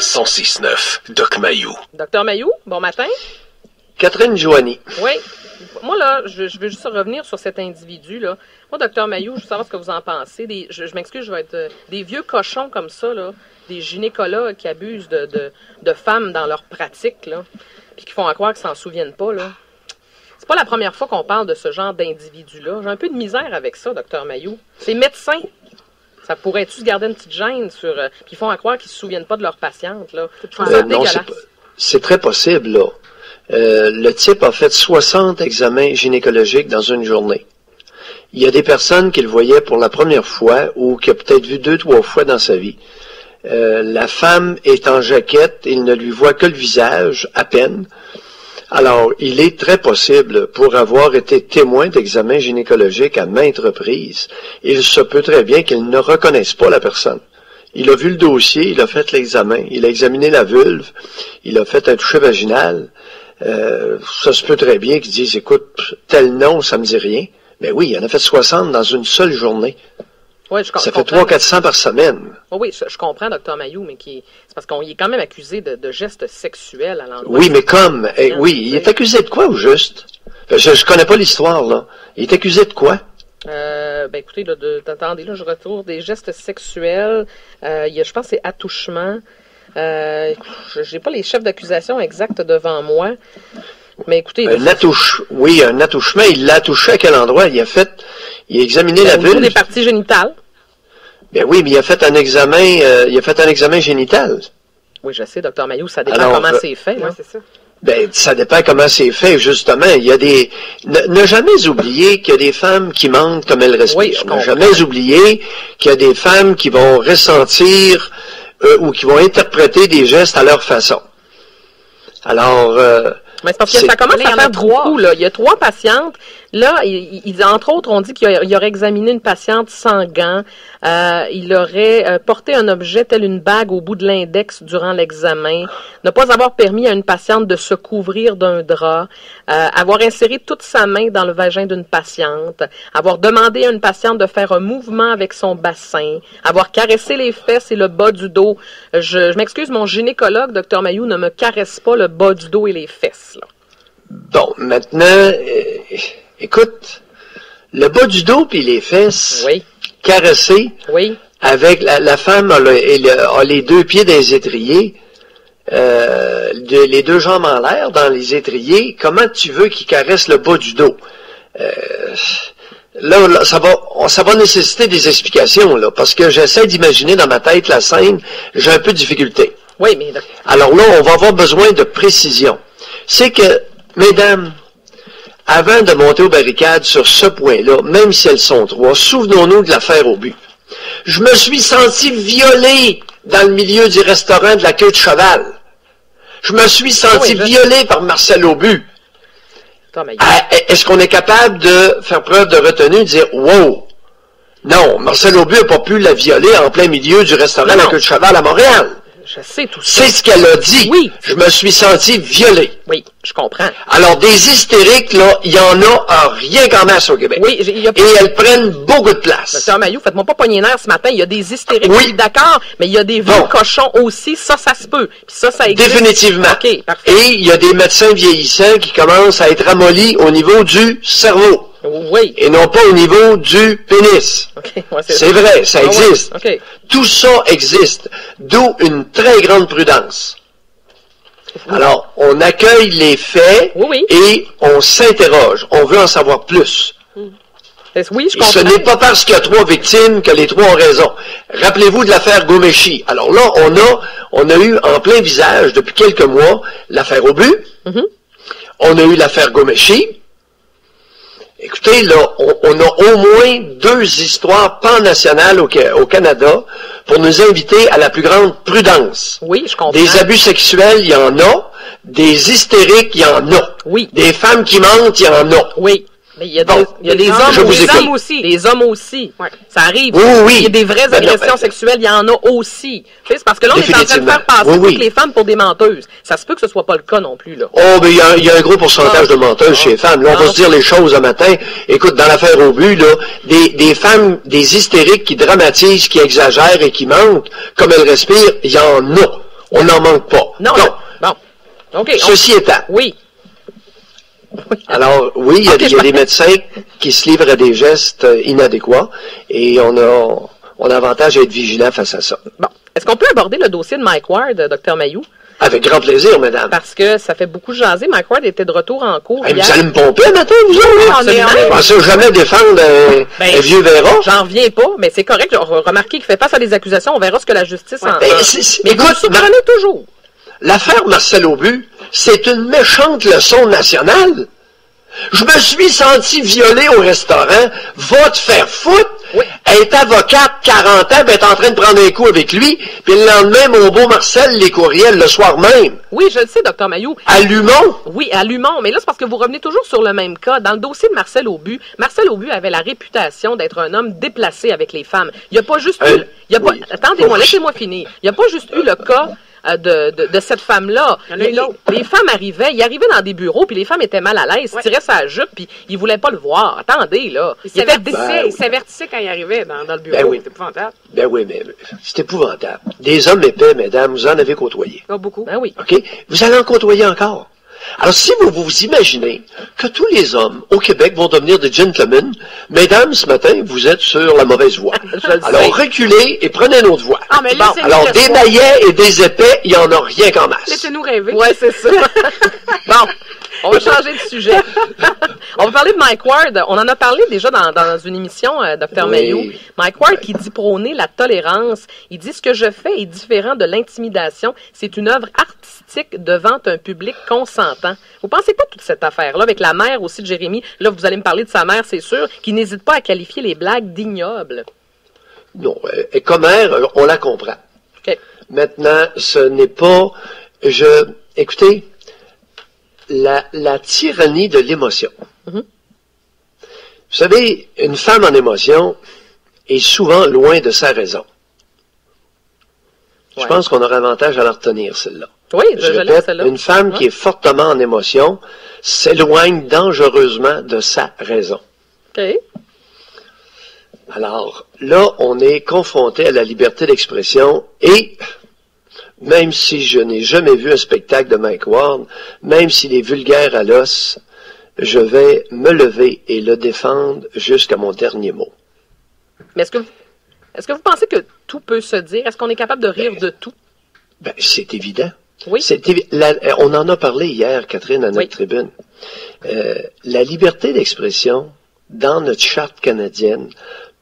106.9, Doc Mayou. Docteur Mayou, bon matin. Catherine Joanie. Oui. Moi, là, je veux juste revenir sur cet individu-là. Moi, Docteur Mayou, je veux savoir ce que vous en pensez. Je m'excuse, je vais être... des vieux cochons comme ça, là, des gynécologues qui abusent de femmes dans leur pratique, là, puis qui font à croire qu'ils s'en souviennent pas, là. C'est pas la première fois qu'on parle de ce genre d'individu-là. J'ai un peu de misère avec ça, Docteur Mayou. C'est médecin. Ça pourrait-tu se garder une petite gêne sur... puis ils font à croire qu'ils se souviennent pas de leurs patientes, là. Non, c'est très possible, là. Le type a fait 60 examens gynécologiques dans une journée. Il y a des personnes qu'il voyait pour la première fois ou qu'il a peut-être vu 2-3 fois dans sa vie. La femme est en jaquette, il ne lui voit que le visage, à peine. Alors, il est très possible, pour avoir été témoin d'examens gynécologiques à maintes reprises, il se peut très bien qu'il ne reconnaisse pas la personne. Il a vu le dossier, il a fait l'examen, il a examiné la vulve, il a fait un toucher vaginal. Ça se peut très bien qu'ils disent, écoute, tel nom, ça me dit rien. Mais oui, il en a fait 60 dans une seule journée. Oui, ça fait 300-400 par semaine. Oui, je comprends, Dr Mayou, mais c'est parce qu'on est quand même accusé de gestes sexuels à l'endroit. Oui, mais comme, oui, il est accusé de quoi au juste? Je connais pas l'histoire, là. Il est accusé de quoi? Écoutez, attendez, là, je retourne des gestes sexuels. Je pense que c'est attouchement. J'ai pas les chefs d'accusation exacts devant moi. Mais écoutez... un attouchement, il l'a touché à quel endroit? Il a examiné la vulve. Au niveau des parties génitales. Ben oui, mais il a fait un examen génital. Oui, je sais, Dr Mayou, ça dépend comment c'est fait. Oui, c'est ça. Ben, ça dépend comment c'est fait, justement. Il y a des... Ne jamais oublier qu'il y a des femmes qui mentent comme elles respirent. Oui, ne jamais oublier qu'il y a des femmes qui vont ressentir ou qui vont interpréter des gestes à leur façon. Alors... mais c'est parce que ça commence à faire beaucoup, là. Il y a 3 patientes. Là, entre autres, on dit qu'il aurait examiné une patiente sans gants. Il aurait porté un objet tel une bague au bout de l'index durant l'examen. Ne pas avoir permis à une patiente de se couvrir d'un drap. Avoir inséré toute sa main dans le vagin d'une patiente. Avoir demandé à une patiente de faire un mouvement avec son bassin. Avoir caressé les fesses et le bas du dos. Je m'excuse, mon gynécologue, Dr Mayou, ne me caresse pas le bas du dos et les fesses, là. Bon, maintenant... écoute, le bas du dos puis les fesses, oui. Caressés, oui. Avec la femme a les 2 pieds dans les étriers, les 2 jambes en l'air dans les étriers. Comment tu veux qu'il caresse le bas du dos? Là, ça va nécessiter des explications, là, parce que j'essaie d'imaginer dans ma tête la scène, j'ai un peu de difficulté. Oui, mais... Alors là, on va avoir besoin de précision. C'est que, mesdames, avant de monter aux barricades sur ce point-là, même si elles sont 3, souvenons-nous de l'affaire au but. Je me suis senti violé dans le milieu du restaurant de la Queue de Cheval. Je me suis senti violé par Marcel Aubu. Est-ce qu'on est capable de faire preuve de retenue, de dire « Wow! » Non, Marcel Aubu n'a pas pu la violer en plein milieu du restaurant de la Queue de Cheval à Montréal. Je sais tout ça. C'est ce qu'elle a dit. Oui. Je me suis senti violé. Oui, je comprends. Alors, des hystériques, là, il y en a rien qu'en masse au Québec. Oui, et elles prennent beaucoup de place. Docteur Mayou, faites-moi pas poigner nerfs ce matin. Il y a des hystériques, oui, d'accord, mais il y a des vieux cochons aussi. Ça se peut. Puis ça existe. Définitivement. OK, parfait. Et il y a des médecins vieillissants qui commencent à être ramollis au niveau du cerveau. Oui. Et non pas au niveau du pénis. Okay, ouais, c'est vrai, ça existe. Ouais. Okay. Tout ça existe. D'où une très grande prudence. Alors, on accueille les faits et on s'interroge. On veut en savoir plus. Oui, je comprends. Ce n'est pas parce qu'il y a 3 victimes que les 3 ont raison. Rappelez-vous de l'affaire Ghomeshi. Alors là, on a eu en plein visage depuis quelques mois l'affaire Aubu. On a eu l'affaire Ghomeshi. Écoutez, là, on a au moins 2 histoires pan-nationales au Canada pour nous inviter à la plus grande prudence. Oui, je comprends. Des abus sexuels, il y en a. Des hystériques, il y en a. Oui. Des femmes qui mentent, il y en a. Oui. Mais il y a des hommes aussi. Les hommes aussi. Ouais. Ça arrive. Oui. Il y a des vraies agressions sexuelles, il y en a aussi. C'est parce que là, on est en train de faire passer toutes les femmes pour des menteuses. Ça se peut que ce soit pas le cas non plus, là. Oh, mais il y a un gros pourcentage de menteuses chez les femmes. Là, on va se dire les choses un matin. Écoute, dans l'affaire Aubu, là, des femmes, des hystériques qui dramatisent, qui exagèrent et qui mentent, comme elles respirent, il y en a. On n'en manque pas. Non, Donc, bon. OK. Ceci étant. Oui. Alors, oui, il y a des médecins qui se livrent à des gestes inadéquats et on a avantage à être vigilant face à ça. Bon. Est-ce qu'on peut aborder le dossier de Mike Ward, Dr. Mayou? Avec grand plaisir, madame. Parce que ça fait beaucoup jaser. Mike Ward était de retour en cours Hey, hier. vous allez me pomper maintenant, vous autres? On pensez jamais défendre un vieux Véra? J'en reviens pas, mais c'est correct. Remarquez qu'il fait face à des accusations. On verra ce que la justice en... Mais vous le surprenez toujours. L'affaire Marcel Aubu, c'est une méchante leçon nationale. Je me suis senti violé au restaurant. Va te faire foutre. Oui. Elle est avocate, 40 ans, ben, est en train de prendre un coup avec lui. Puis le lendemain, mon beau Marcel, les courriels le soir même. Oui, je le sais, Dr. Mayou. À Lumont. Oui, à Lumont. Mais là, c'est parce que vous revenez toujours sur le même cas. Dans le dossier de Marcel Aubu avait la réputation d'être un homme déplacé avec les femmes. Il n'y a pas juste eu... Oui. Attendez-moi, laissez-moi finir. Il n'y a pas juste eu le cas... De cette femme-là. Les femmes arrivaient, ils arrivaient dans des bureaux, puis les femmes étaient mal à l'aise, tiraient sa jupe, puis ils voulaient pas le voir. Attendez, là. Il s'avertissait quand il arrivait dans le bureau. Ben oui. C'était épouvantable. Ben oui, mais c'est épouvantable. Des hommes épais, mesdames, vous en avez côtoyé. Pas beaucoup. Ben oui. OK? Vous allez en côtoyer encore. Alors, si vous vous imaginez que tous les hommes au Québec vont devenir des gentlemen, mesdames, ce matin, vous êtes sur la mauvaise voie. Alors, reculez et prenez une autre voie. Ah, mais bon, alors, des maillets et des épais, il n'y en a rien qu'en masse. Laissez-nous rêver. Ouais, c'est ça. Bon, on va changer de sujet. On va parler de Mike Ward. On en a parlé déjà dans une émission, Dr. Mayou. Mike Ward qui dit prôner la tolérance. Il dit « Ce que je fais est différent de l'intimidation. C'est une œuvre artistique devant un public consentant. » Vous pensez pas toute cette affaire-là avec la mère aussi de Jérémy? Là, vous allez me parler de sa mère, c'est sûr, qui n'hésite pas à qualifier les blagues d'ignobles. Non, et comme mère, on la comprend. Okay. Maintenant, ce n'est pas... Écoutez, la tyrannie de l'émotion. Mm-hmm. Vous savez, une femme en émotion est souvent loin de sa raison. Je pense qu'on aura avantage à la retenir, celle-là. Oui, je répète, celle-là. Une femme qui est fortement en émotion s'éloigne dangereusement de sa raison. OK. Alors, là, on est confronté à la liberté d'expression et... Même si je n'ai jamais vu un spectacle de Mike Ward, même s'il est vulgaire à l'os, je vais me lever et le défendre jusqu'à mon dernier mot. Mais est-ce que vous pensez que tout peut se dire? Est-ce qu'on est capable de rire de tout? Ben, c'est évident. Oui. On en a parlé hier, Catherine, à notre tribune. La liberté d'expression, dans notre charte canadienne,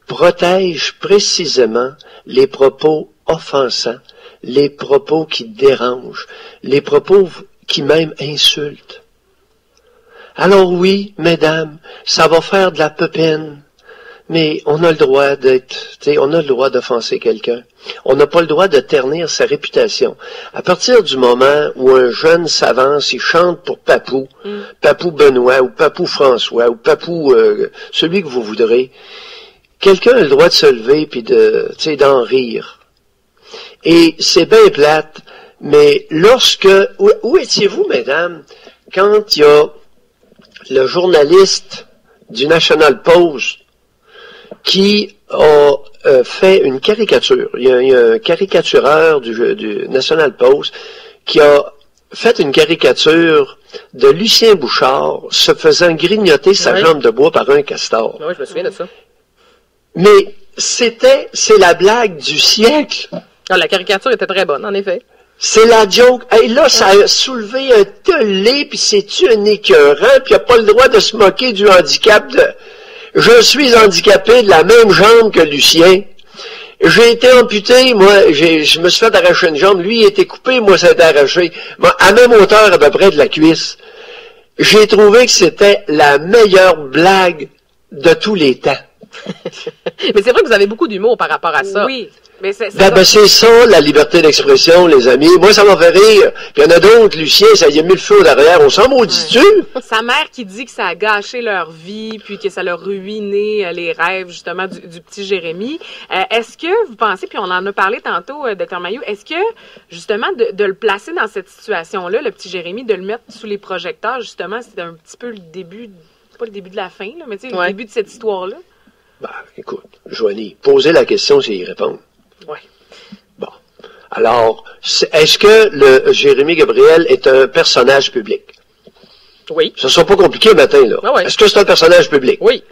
protège précisément les propos offensants, les propos qui dérangent, les propos qui même insultent. Alors oui, mesdames, ça va faire de la pépine, mais on a le droit on a le droit d'offenser quelqu'un. On n'a pas le droit de ternir sa réputation. À partir du moment où un jeune s'avance, il chante pour Papou, Papou Benoît, ou Papou François, ou Papou, celui que vous voudrez, quelqu'un a le droit de se lever puis d'en rire. Et c'est bien plate, mais où étiez-vous, mesdames, quand il y a le journaliste du National Post qui a fait une caricature, il y a un caricatureur du National Post qui a fait une caricature de Lucien Bouchard se faisant grignoter sa jambe de bois par un castor. Oui, je me souviens de ça. Mais c'est la blague du siècle. Ah, la caricature était très bonne, en effet. C'est la joke. Hey, là, ça a soulevé un tollé, puis c'est-tu un écœurant, puis il n'a pas le droit de se moquer du handicap de... Je suis handicapé de la même jambe que Lucien. J'ai été amputé, moi, je me suis fait arracher une jambe. Lui, il a été coupé, moi, ça a été arraché. Moi, à même hauteur, à peu près, de la cuisse. J'ai trouvé que c'était la meilleure blague de tous les temps. Mais c'est vrai que vous avez beaucoup d'humour par rapport à ça. Oui. Mais c'est ça, la liberté d'expression, les amis. Moi, ça m'a fait rire. Puis il y en a d'autres, Lucien, ça y a mis le feu derrière. On s'en maudit-tu? Sa mère qui dit que ça a gâché leur vie, puis que ça leur ruiné les rêves, justement, du petit Jérémy. Est-ce que vous pensez, puis on en a parlé tantôt, Dr. Mayou, est-ce que, justement, de le placer dans cette situation-là, le petit Jérémy, de le mettre sous les projecteurs, justement, c'est un petit peu le début, pas le début de la fin, là, mais tu sais, le début de cette histoire-là? Ben, écoute, Joanie, posez la question, c'est y répondre. Oui. Bon. Alors, est-ce que le Jérémy Gabriel est un personnage public? Oui. Ça ne sera pas compliqué le matin, là. Ah ouais. Est-ce que c'est un personnage public? Oui.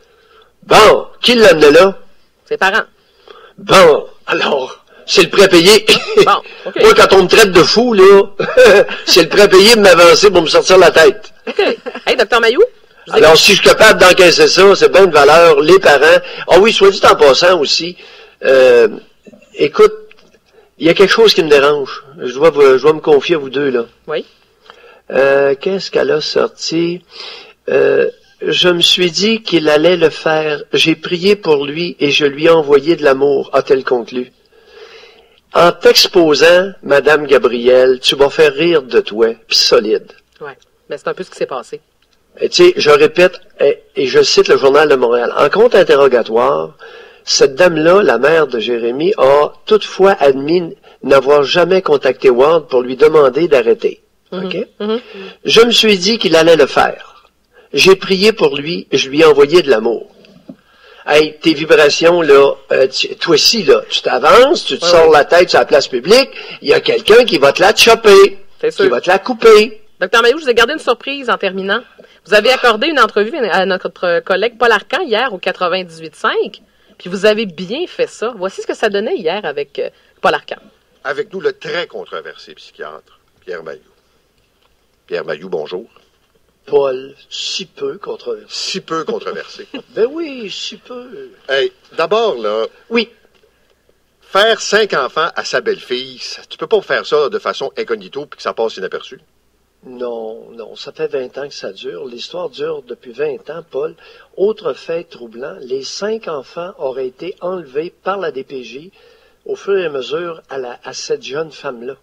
Bon, qui l'a amené là? Ses parents. Bon, alors, c'est le prêt-payé. Bon, OK. Moi, quand on me traite de fou, là, c'est le prêt-payé de m'avancer pour me sortir la tête. OK. Hey, Dr. Mayou? Alors, si je suis capable d'encaisser ça, c'est bien une valeur. Les parents. Ah oui, soit dit en passant aussi, écoute, il y a quelque chose qui me dérange. Je dois me confier à vous deux, là. Oui. Qu'est-ce qu'elle a sorti? Je me suis dit qu'il allait le faire. J'ai prié pour lui et je lui ai envoyé de l'amour, a-t-elle conclu. En t'exposant, Madame Gabrielle, tu vas faire rire de toi, pis solide. Oui. Mais c'est un peu ce qui s'est passé. Tu sais, je répète, et je cite le Journal de Montréal, en contre-interrogatoire, cette dame-là, la mère de Jérémy, a toutefois admis n'avoir jamais contacté Ward pour lui demander d'arrêter. OK? Je me suis dit qu'il allait le faire. J'ai prié pour lui, je lui ai envoyé de l'amour. Hey, tes vibrations, là, toi aussi, là, tu t'avances, tu te sors la tête sur la place publique, il y a quelqu'un qui va te la chopper, qui va te la couper. Docteur Mayou, je vous ai gardé une surprise en terminant. Vous avez accordé une entrevue à notre collègue Paul Arcan hier au 98.5, puis vous avez bien fait ça. Voici ce que ça donnait hier avec Paul Arcan. Avec nous, le très controversé psychiatre, Pierre Mailloux. Pierre Mailloux, bonjour. Paul, si peu controversé. Si peu controversé. Ben oui, si peu. Hey, d'abord, là... Oui. Faire 5 enfants à sa belle-fille, tu peux pas faire ça de façon incognito puis que ça passe inaperçu. Non, ça fait 20 ans que ça dure. L'histoire dure depuis 20 ans, Paul. Autre fait troublant, les 5 enfants auraient été enlevés par la DPJ au fur et à mesure à cette jeune femme-là.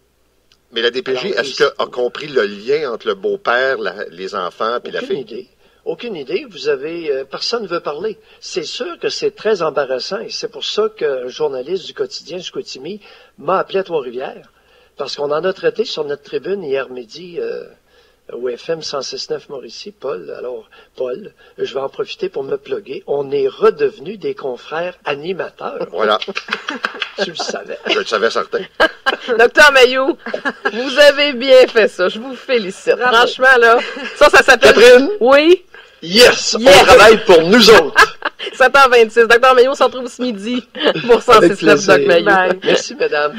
Mais la DPJ, est-ce qu'elle a compris le lien entre le beau-père, les enfants et la fille? Aucune idée. Vous avez... personne ne veut parler. C'est sûr que c'est très embarrassant et c'est pour ça qu'un journaliste du quotidien Chicoutimi m'a appelé à Trois-Rivières. Parce qu'on en a traité sur notre tribune hier midi au FM 106.9 Mauricie, Paul. Alors, Paul, je vais en profiter pour me plugger. On est redevenus des confrères animateurs. Voilà. Tu le savais. Je le savais certain. Docteur Mayou, vous avez bien fait ça. Je vous félicite. Bravo. Franchement, là, ça s'appelle... Catherine? Oui? Yes! On travaille pour nous autres. 7h26. Docteur Mayou, on se retrouve ce midi pour 106.9 Doc Mayou. Merci, mesdames.